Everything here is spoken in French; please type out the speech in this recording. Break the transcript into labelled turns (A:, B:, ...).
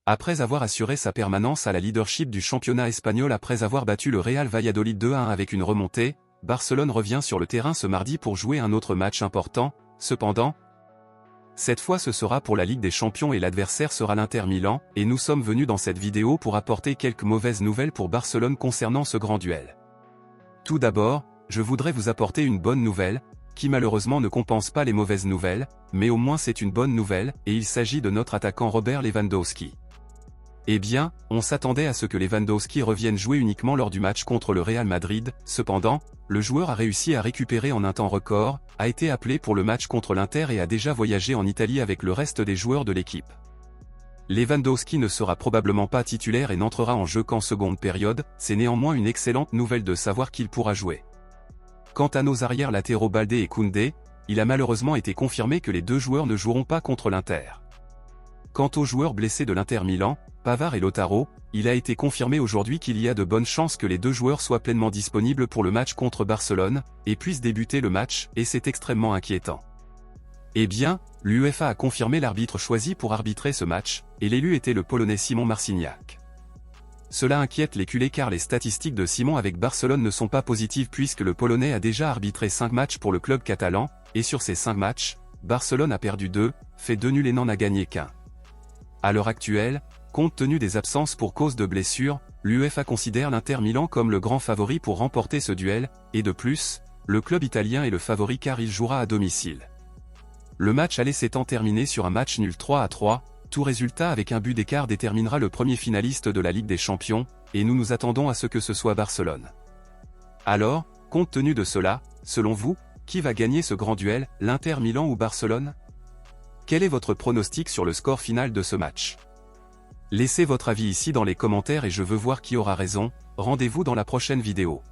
A: Après avoir assuré sa permanence à la leadership du championnat espagnol après avoir battu le Real Valladolid 2-1 avec une remontée, Barcelone revient sur le terrain ce mardi pour jouer un autre match important, cependant. Cette fois ce sera pour la Ligue des Champions et l'adversaire sera l'Inter Milan, et nous sommes venus dans cette vidéo pour apporter quelques mauvaises nouvelles pour Barcelone concernant ce grand duel. Tout d'abord, je voudrais vous apporter une bonne nouvelle, qui malheureusement ne compense pas les mauvaises nouvelles, mais au moins c'est une bonne nouvelle, et il s'agit de notre attaquant Robert Lewandowski. Eh bien, on s'attendait à ce que Lewandowski revienne jouer uniquement lors du match contre le Real Madrid, cependant, le joueur a réussi à récupérer en un temps record, a été appelé pour le match contre l'Inter et a déjà voyagé en Italie avec le reste des joueurs de l'équipe. Lewandowski ne sera probablement pas titulaire et n'entrera en jeu qu'en seconde période, c'est néanmoins une excellente nouvelle de savoir qu'il pourra jouer. Quant à nos arrières latéraux Baldé et Koundé, il a malheureusement été confirmé que les deux joueurs ne joueront pas contre l'Inter. Quant aux joueurs blessés de l'Inter Milan, Pavard et Lautaro, il a été confirmé aujourd'hui qu'il y a de bonnes chances que les deux joueurs soient pleinement disponibles pour le match contre Barcelone, et puissent débuter le match, et c'est extrêmement inquiétant. Eh bien, l'UEFA a confirmé l'arbitre choisi pour arbitrer ce match, et l'élu était le Polonais Simon Marciniak. Cela inquiète les culés car les statistiques de Simon avec Barcelone ne sont pas positives puisque le Polonais a déjà arbitré 5 matchs pour le club catalan, et sur ces 5 matchs, Barcelone a perdu 2, fait 2 nuls et n'en a gagné qu'un. À l'heure actuelle, compte tenu des absences pour cause de blessures, l'UEFA considère l'Inter Milan comme le grand favori pour remporter ce duel, et de plus, le club italien est le favori car il jouera à domicile. Le match aller s'étant terminé sur un match nul 3-3, tout résultat avec un but d'écart déterminera le premier finaliste de la Ligue des Champions, et nous nous attendons à ce que ce soit Barcelone. Alors, compte tenu de cela, selon vous, qui va gagner ce grand duel, l'Inter Milan ou Barcelone? Quel est votre pronostic sur le score final de ce match? Laissez votre avis ici dans les commentaires et je veux voir qui aura raison. Rendez-vous dans la prochaine vidéo.